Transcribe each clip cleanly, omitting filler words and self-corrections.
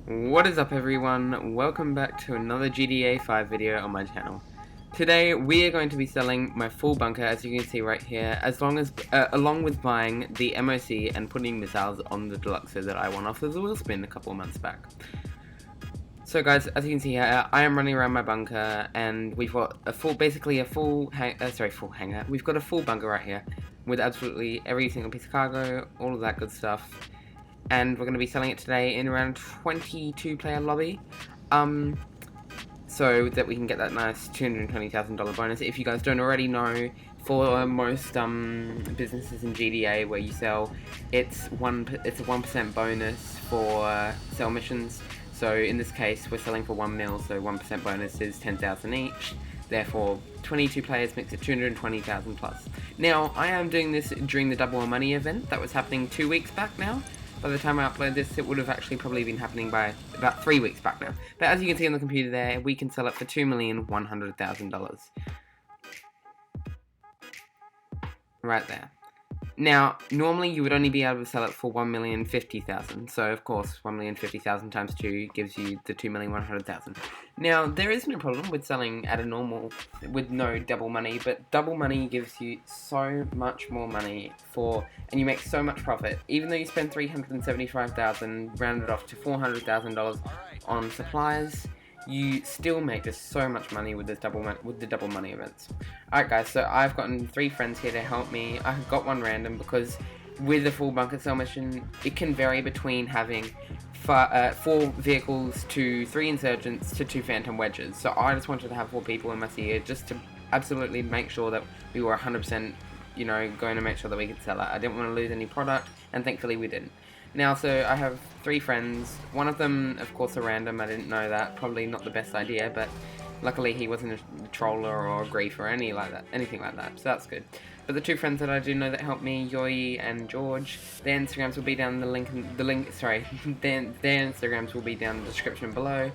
What is up everyone, welcome back to another GTA 5 video on my channel. Today we are going to be selling my full bunker, as you can see right here, along with buying the MOC and putting missiles on the deluxe that I won off of the wheel spin a couple of months back. So guys, as you can see here, I am running around my bunker and we've got a full hangar. We've got a full bunker right here with absolutely every single piece of cargo, all of that good stuff. And we're going to be selling it today in around 22 player lobby, so that we can get that nice $220,000 bonus. If you guys don't already know, for most businesses in GTA where you sell, it's a 1% bonus for sell missions. So in this case we're selling for 1 mil, so 1% bonus is 10,000 each. Therefore 22 players makes it 220,000 plus. Now I am doing this during the Double or Money event that was happening 2 weeks back now. By the time I upload this, it would have actually probably been happening by about 3 weeks back now. But as you can see on the computer there, we can sell it for $2,100,000. Right there. Now, normally you would only be able to sell it for $1,050,000. So of course, $1,050,000 times 2 gives you the $2,100,000. Now, there is no problem with selling at a normal, with no double money, but double money gives you so much more money and you make so much profit. Even though you spend $375,000, rounded off to $400,000 on supplies, you still make just so much money with the double money events. Alright guys, so I've gotten 3 friends here to help me. I've got one random because with the full bunker sell mission, it can vary between having 4 vehicles to 3 insurgents to 2 phantom wedges. So I just wanted to have 4 people in my CE just to absolutely make sure that we were 100%, going to make sure that we could sell it. I didn't want to lose any product, and thankfully we didn't. Now, so I have 3 friends. One of them, of course, a random. I didn't know that. Probably not the best idea, but luckily he wasn't a troller or a griefer or anything like that. So that's good. But the 2 friends that I do know that helped me, Yoi and George, their Instagrams will be down their Instagrams will be down in the description below,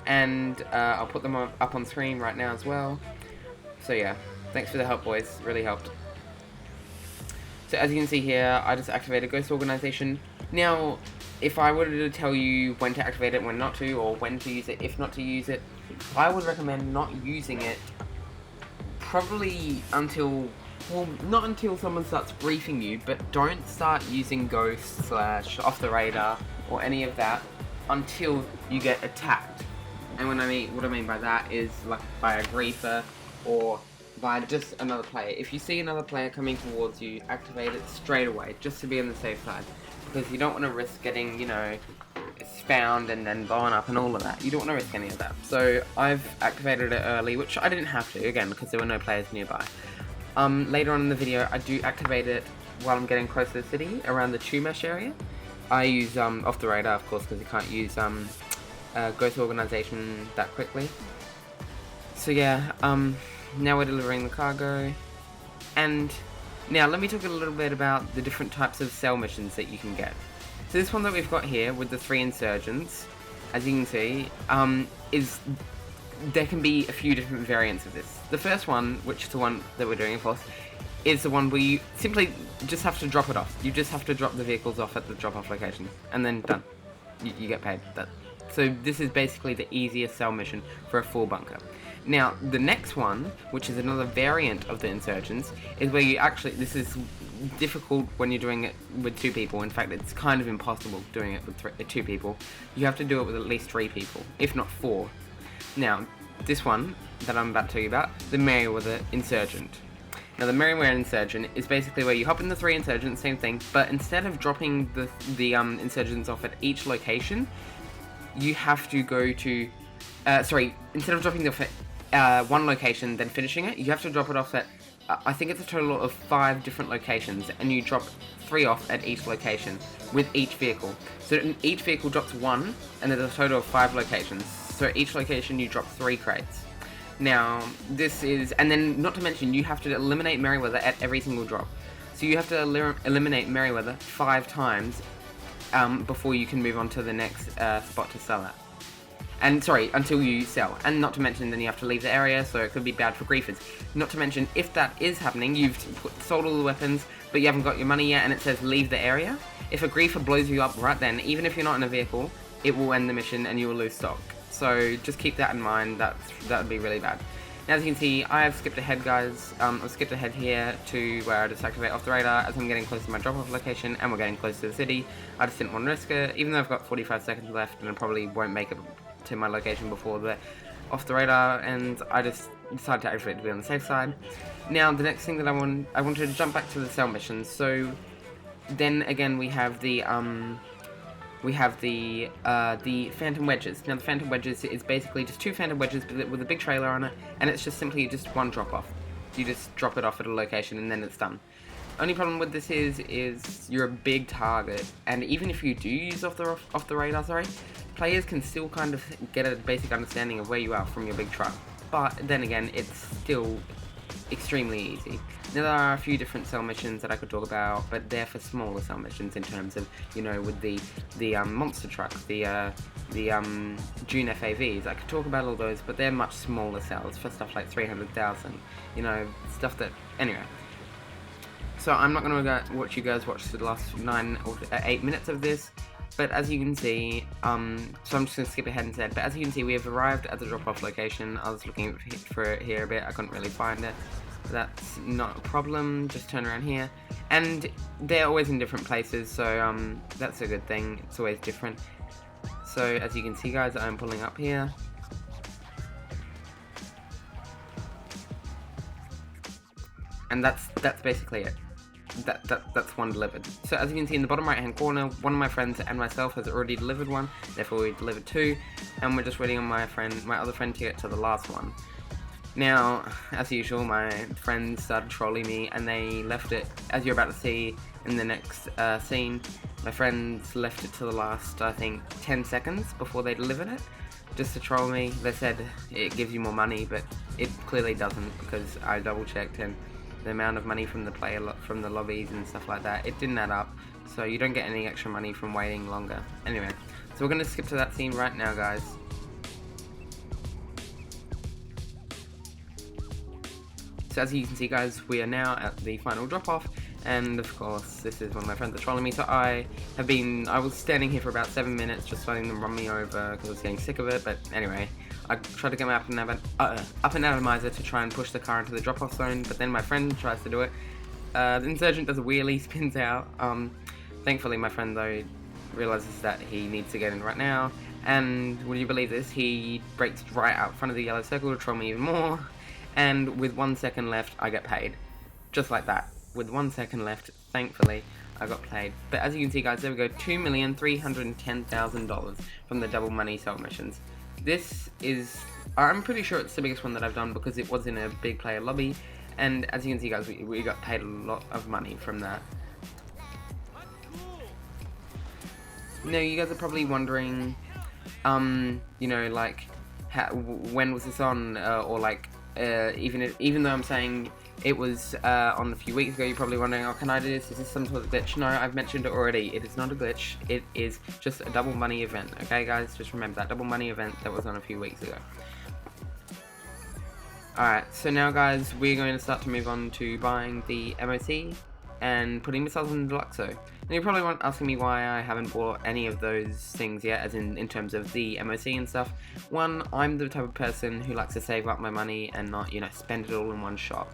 and I'll put them up on screen right now as well. So yeah, thanks for the help, boys. Really helped. So as you can see here, I just activated Ghost Organization. Now, if I were to tell you when to activate it, when not to, or when to use it, if not to use it, I would recommend not using it probably until, well, not until someone starts briefing you, but don't start using Ghost / off the radar or any of that until you get attacked. And what I mean by that is like by a griefer or by just another player. If you see another player coming towards you, activate it straight away, just to be on the safe side. Because you don't want to risk getting, found and then blown up and all of that. You don't want to risk any of that. So I've activated it early, which I didn't have to, again, because there were no players nearby. Later on in the video, I do activate it while I'm getting close to the city, around the 2 mesh area. I use off the radar, of course, because you can't use Ghost Organization that quickly. So yeah, now we're delivering the cargo, and now let me talk a little bit about the different types of sell missions that you can get. So this one that we've got here with the 3 insurgents, as you can see, there can be a few different variants of this. The first one, which is the one that we're doing, of course, is the one where you simply just have to drop it off. You just have to drop the vehicles off at the drop-off location, and then done. You get paid. So this is basically the easiest sell mission for a full bunker. Now, the next one, which is another variant of the insurgents, is where you actually, this is difficult when you're doing it with 2 people. In fact, it's kind of impossible doing it with 2 people. You have to do it with at least 3 people, if not 4. Now, this one that I'm about to tell you about, the Merryweather Insurgent. Now, the Merryweather Insurgent is basically where you hop in the 3 insurgents, same thing, but instead of dropping the insurgents off at each location, you have to go to, instead of dropping them at 1 location, then finishing it, you have to drop it off at, I think it's a total of 5 different locations, and you drop 3 off at each location, with each vehicle. So each vehicle drops 1, and there's a total of 5 locations. So at each location you drop 3 crates. Now, this is, and then not to mention, you have to eliminate Merryweather at every single drop. So you have to eliminate Merryweather 5 times before you can move on to the next spot to sell at. And sorry, until you sell. And not to mention, then you have to leave the area, so it could be bad for griefers. Not to mention, if that is happening, you've sold all the weapons, but you haven't got your money yet, and it says leave the area. If a griefer blows you up right then, even if you're not in a vehicle, it will end the mission and you will lose stock. So just keep that in mind. That would be really bad. Now, as you can see, I have skipped ahead, guys. I've skipped ahead here to where I just activate off the radar as I'm getting close to my drop-off location and we're getting close to the city. I just didn't want to risk it, even though I've got 45 seconds left and I probably won't make it to my location before the off the radar, and I just decided to activate to be on the safe side. Now, the next thing that I wanted to jump back to the cell missions. So then again, we have the Phantom Wedges. Now, the Phantom Wedges is basically just 2 Phantom Wedges with a big trailer on it, and it's just simply just one drop-off. You just drop it off at a location, and then it's done. Only problem with this is you're a big target, and even if you do use off the radar, players can still kind of get a basic understanding of where you are from your big truck. But then again, it's still extremely easy. Now, there are a few different cell missions that I could talk about, but they're for smaller cell missions in terms of, you know, with the monster truck, the June FAVs. I could talk about all those, but they're much smaller cells for stuff like 300,000, you know, stuff that, anyway. So I'm not going to watch you guys watch the last 9 or 8 minutes of this, but as you can see, so I'm just going to skip ahead instead, but as you can see, we have arrived at the drop-off location. I was looking for it here a bit, I couldn't really find it. That's not a problem, just turn around here. And they're always in different places, so that's a good thing, it's always different. So as you can see, guys, I'm pulling up here. And that's basically it. That's one delivered. So as you can see in the bottom right hand corner, one of my friends and myself has already delivered one, therefore we delivered 2, and we're just waiting on my other friend to get to the last one. Now, as usual, my friends started trolling me and they left it, as you're about to see in the next scene, my friends left it to the last, I think, 10 seconds before they delivered it, just to troll me. They said it gives you more money, but it clearly doesn't, because I double checked and the amount of money from from the lobbies and stuff like that, it didn't add up, so you don't get any extra money from waiting longer. Anyway, so we're going to skip to that scene right now, guys. So as you can see, guys, we are now at the final drop-off, and of course, this is one of my friends that trolling me, so I was standing here for about 7 minutes just letting them run me over because I was getting sick of it, but anyway, I tried to get my up and atomizer to try and push the car into the drop-off zone, but then my friend tries to do it. The Insurgent does a wheelie, spins out. Thankfully, my friend, though, realizes that he needs to get in right now, and would you believe this, he brakes right out front of the yellow circle to troll me even more. And with 1 second left, I get paid. Just like that. With 1 second left, thankfully, I got paid. But as you can see, guys, there we go, $2,310,000 from the double money cell missions. This is, I'm pretty sure it's the biggest one that I've done because it was in a big player lobby. And as you can see, guys, we got paid a lot of money from that. Now, you guys are probably wondering, you know, like, when was this on, or like, even though I'm saying it was on a few weeks ago, you're probably wondering, oh, can I do this? Is this some sort of glitch? No, I've mentioned it already. It is not a glitch. It is just a double money event. Okay, guys? Just remember that double money event that was on a few weeks ago. Alright, so now, guys, we're going to start to move on to buying the MOC and putting missiles in the Deluxo. And you're probably asking me why I haven't bought any of those things yet, as in terms of the MOC and stuff. One, I'm the type of person who likes to save up my money and not, you know, spend it all in one shot.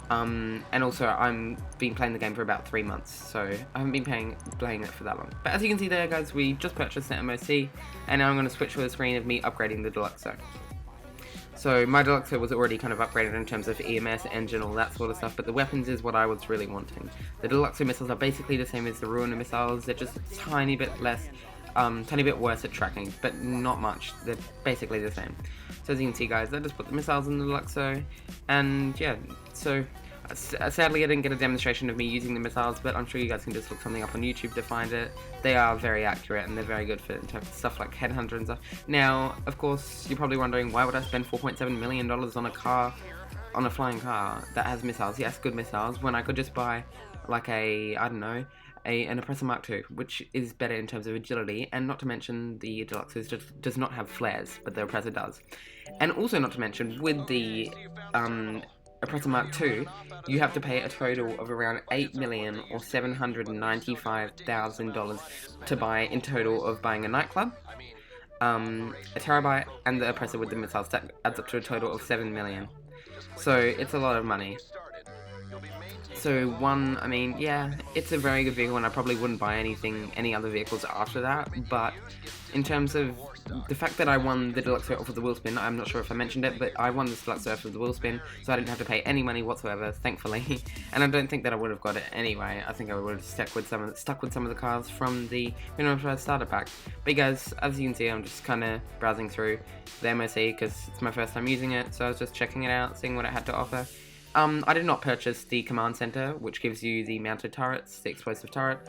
And also, I'm been playing the game for about 3 months, so I haven't been playing it for that long. But as you can see there, guys, we just purchased the MOC, and now I'm going to switch to a screen of me upgrading the Deluxo. So my Deluxo was already kind of upgraded in terms of EMS, engine, all that sort of stuff, but the weapons is what I was really wanting. The Deluxo missiles are basically the same as the Ruiner missiles, they're just a tiny bit less, tiny bit worse at tracking, but not much. They're basically the same. So as you can see, guys, I just put the missiles in the Deluxo, and yeah, so sadly I didn't get a demonstration of me using the missiles, but I'm sure you guys can just look something up on YouTube to find it. They are very accurate and they're very good for stuff like Headhunter and stuff. Now, of course, you're probably wondering, why would I spend $4.7 million on a car, on a flying car that has missiles? Yes, good missiles, when I could just buy like a, I don't know, an Oppressor Mark II, which is better in terms of agility, and not to mention the Deluxo does not have flares, but the Oppressor does. And also not to mention, with the Oppressor Mark 2, you have to pay a total of around $8 million or $795,000 to buy in total of buying a nightclub, a terabyte, and the oppressor with the missiles. That adds up to a total of $7 million. So it's a lot of money. So I mean, yeah, it's a very good vehicle, and I probably wouldn't buy any other vehicles after that, but in terms of the fact that I won the deluxe off of the wheel spin, I'm not sure if I mentioned it, but I won this deluxe off of the wheel spin, so I didn't have to pay any money whatsoever, thankfully, and I don't think that I would have got it anyway. I think I would have stuck with some of the cars from the starter pack. But guys, as you can see, I'm just kind of browsing through the MOC, because it's my first time using it, so I was just checking it out, seeing what it had to offer. I did not purchase the command center, which gives you the mounted turrets, the explosive turret,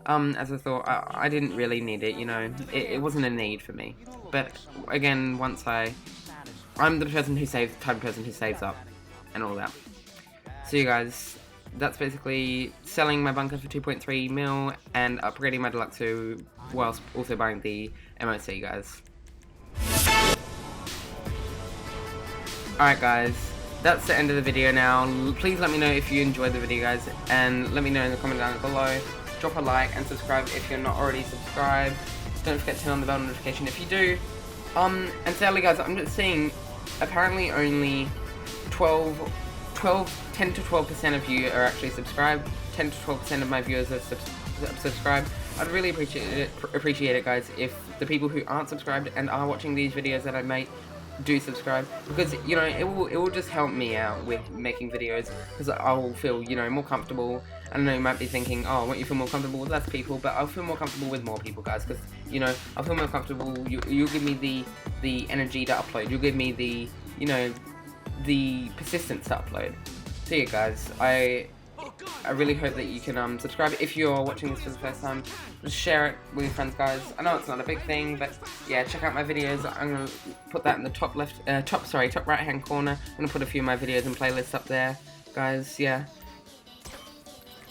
as I thought I didn't really need it, you know, it wasn't a need for me. But again, I'm the person who saves, type of person who saves up, and all that. So you guys, that's basically selling my bunker for 2.3 mil and upgrading my deluxe whilst also buying the MOC, guys. Alright guys, that's the end of the video now. Please let me know if you enjoyed the video, guys, and let me know in the comment down below. Drop a like and subscribe if you're not already subscribed. Don't forget to turn on the bell notification if you do. And sadly guys, I'm just seeing apparently only 10 to 12% of you are actually subscribed. 10 to 12% of my viewers are subscribed. I'd really appreciate it guys, if the people who aren't subscribed and are watching these videos that I make do subscribe, because you know it will just help me out with making videos, because I'll feel, you know, more comfortable. I don't know, you might be thinking, oh, won't you feel more comfortable with less people? But I'll feel more comfortable with more people, guys, because you know I'll feel more comfortable. You'll give me the energy to upload. You'll give me the, you know, the persistence to upload. So yeah guys, I really hope that you can subscribe if you're watching this for the first time. Just share it with your friends, guys. I know it's not a big thing, but yeah, check out my videos. I'm gonna put that in the top right hand corner. I'm gonna put a few of my videos and playlists up there, guys. Yeah.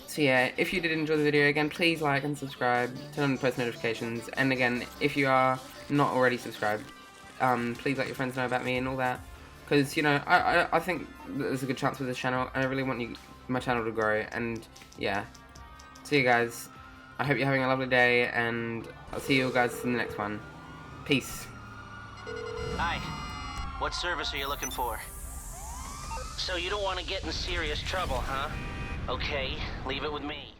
So yeah, if you did enjoy the video, again, please like and subscribe, turn on the post notifications, and again, if you are not already subscribed, please let your friends know about me and all that, because you know I think there's a good chance with this channel, and I really want my channel to grow. And yeah, see you guys. I hope you're having a lovely day, and I'll see you guys in the next one. Peace. Hi. What service are you looking for? So you don't want to get in serious trouble, huh? Okay, leave it with me.